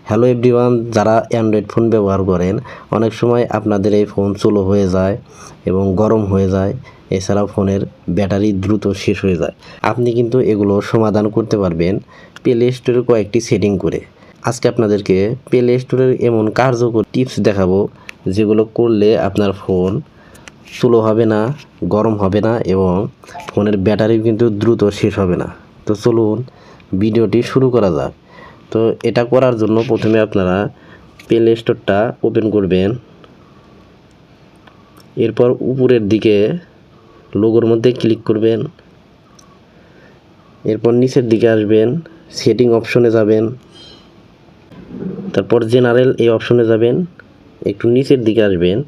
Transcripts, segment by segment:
Hello everyone, যারা Android phone ব্যবহার করেন অনেক সময় আপনাদের এই ফোন স্লো হয়ে যায় এবং গরম হয়ে যায়। এছাড়াও ফোনের ব্যাটারি দ্রুত শেষ হয়ে যায়। আপনি কিন্তু এগুলো সমাধান করতে পারবেন প্লে স্টোরের কয়েকটি সেটিং করে। আজকে আপনাদেরকে প্লে স্টোরের এমন কার্যকর টিপস দেখাবো যেগুলো করলে আপনার ফোন স্লো হবে না, গরম হবে না এবং ফোনের ব্যাটারি কিন্তু দ্রুত শেষ হবে না। তো চলুন ভিডিওটি শুরু করা যাক। তো এটা করার জন্য প্রথমে আপনারা প্লে স্টোরটা ওপেন করবেন। এরপর উপরের দিকে লোগোর মধ্যে ক্লিক করবেন। এরপর নিচের দিকে আসবেন, সেটিং অপশনে যাবেন, তারপর জেনারেল এই অপশনে যাবেন। একটু নিচের দিকে আসবেন।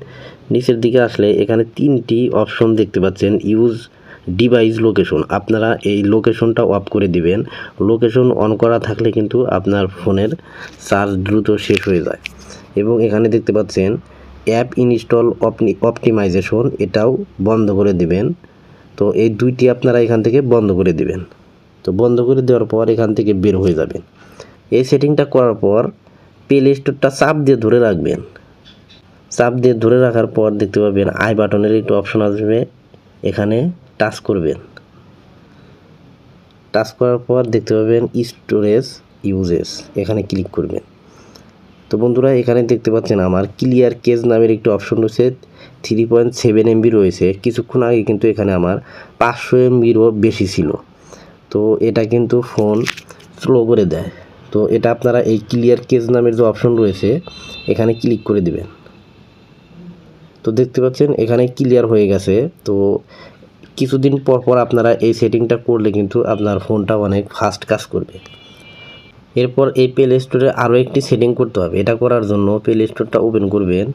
নিচের দিকে আসলে এখানে 3টি অপশন দেখতে পাচ্ছেন। ইউজ ডিভাইস লোকেশন, আপনারা এই লোকেশনটা অফ করে দিবেন। লোকেশন অন করা থাকলে কিন্তু আপনার ফোনের চার্জ দ্রুত শেষ হয়ে যায়। এবং এখানে দেখতে পাচ্ছেন অ্যাপ ইনস্টল অপটিমাইজেশন, এটাও বন্ধ করে দিবেন। তো এই দুইটি আপনারা এখান থেকে বন্ধ করে দিবেন। তো বন্ধ করে দেওয়ার পর এখান থেকে বের হয়ে যাবেন। এই সেটিংটা করার পর প্লে স্টোরটা চাপ দিয়ে ধরে রাখবেন। চাপ দিয়ে ধরে রাখার পর দেখতে পাবেন আই বাটনের একটু অপশন আসবে, এখানে টাচ করবেন। টাচ করার পর দেখতে পাবেন স্টোরেজ ইউজেস, এখানে ক্লিক করবেন। তো বন্ধুরা এখানে দেখতে পাচ্ছেন আমার ক্লিয়ার কেজ নামের একটি অপশন রয়েছে। 3.7 MB রয়েছে। কিছুক্ষণ আগে কিন্তু এখানে আমার 500 MBরও বেশি ছিল। তো এটা কিন্তু ফোন স্লো করে দেয়। তো এটা আপনারা এই ক্লিয়ার কেজ নামের যে অপশন রয়েছে এখানে ক্লিক করে দিবেন। তো দেখতে পাচ্ছেন এখানে ক্লিয়ার হয়ে গেছে। তো কিছুদিন পর পর আপনারা এই সেটিংটা করলে কিন্তু আপনার ফোনটা অনেক ফাস্ট কাজ করবে। এরপর এই প্লে স্টোরে আরও একটি সেটিং করতে হবে। এটা করার জন্য প্লে স্টোরটা ওপেন করবেন।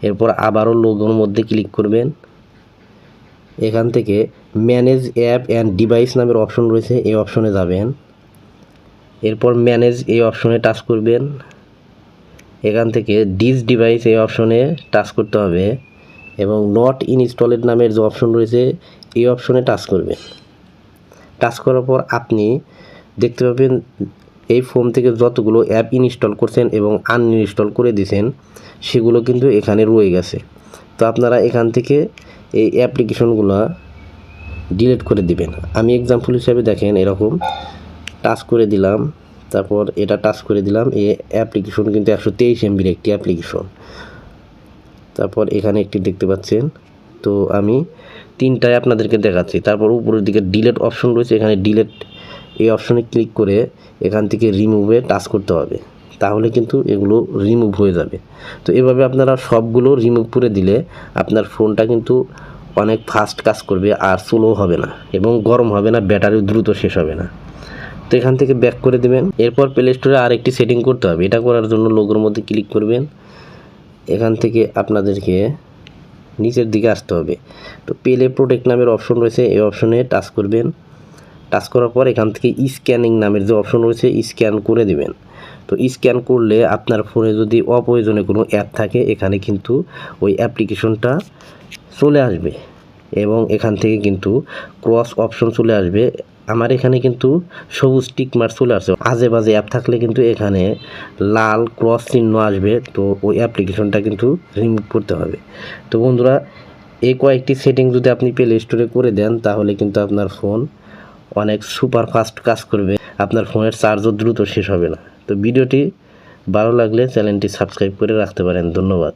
এরপর আবারও লোগোর মধ্যে ক্লিক করবেন। এখান থেকে ম্যানেজ অ্যাপ অ্যান্ড ডিভাইস নামের অপশন রয়েছে, এই অপশনে যাবেন। এরপর ম্যানেজ এই অপশনে টাচ করবেন। এখান থেকে ডিস ডিভাইস এই অপশনে টাচ করতে হবে এবং নট ইনস্টলেড নামের যে অপশন রয়েছে এই অপশনে টাচ করবেন। টাচ করার পর আপনি দেখতে পাবেন এই ফোন থেকে যতগুলো অ্যাপ ইনস্টল করছেন এবং আনইনস্টল করে দিয়েছেন সেগুলো কিন্তু এখানে রয়ে গেছে। তো আপনারা এখান থেকে এই অ্যাপ্লিকেশনগুলো ডিলিট করে দিবেন। আমি এক্সাম্পল হিসাবে দেখেন এরকম টাচ করে দিলাম, তারপর এটা টাচ করে দিলাম। এই অ্যাপ্লিকেশন কিন্তু 123 MBর একটি অ্যাপ্লিকেশন। তারপর এখানে একটি দেখতে পাচ্ছেন। তো আমি 3টায় আপনাদেরকে দেখাচ্ছি। তারপর উপরের দিকে ডিলিট অপশন রয়েছে, এখানে ডিলিট এই অপশনে ক্লিক করে এখান থেকে রিমুভে টাচ করতে হবে, তাহলে কিন্তু এগুলো রিমুভ হয়ে যাবে। তো এভাবে আপনারা সবগুলো রিমুভ করে দিলে আপনার ফোনটা কিন্তু অনেক ফাস্ট কাজ করবে আর স্লো হবে না এবং গরম হবে না, ব্যাটারি দ্রুত শেষ হবে না। তো এখান থেকে ব্যাক করে দেবেন। এরপর প্লে স্টোরে আরেকটি সেটিং করতে হবে। এটা করার জন্য লোগোর মধ্যে ক্লিক করবেন। এখান থেকে আপনাদেরকে নিচের দিকে আসতে হবে। তো প্লে প্রোটেক্ট নামের অপশন রয়েছে, এই অপশনে টাচ করবেন। টাচ করার পর এখান থেকে স্ক্যানিং নামের যে অপশন রয়েছে স্ক্যান করে দিবেন। তো স্ক্যান করলে আপনার ফোনে যদি অপ্রয়োজনীয় কোনো অ্যাপ থাকে এখানে কিন্তু ওই অ্যাপ্লিকেশনটা চলে আসবে এবং এখান থেকে কিন্তু ক্রস অপশন চলে আসবে। আমার এখানে কিন্তু সবুজ টিক মার্ক চলে আসছে। আজে বাজে অ্যাপ থাকলে কিন্তু এখানে লাল ক্রস চিহ্ন আসবে। তো ওই অ্যাপ্লিকেশনটা কিন্তু রিমুভ করতে হবে। তো বন্ধুরা এই কয়েকটি সেটিং যদি আপনি প্লে স্টোরে করে দেন তাহলে কিন্তু আপনার ফোন অনেক সুপার ফাস্ট কাজ করবে, আপনার ফোনের চার্জও দ্রুত শেষ হবে না। তো ভিডিওটি ভালো লাগলে চ্যানেলটি সাবস্ক্রাইব করে রাখতে পারেন। ধন্যবাদ।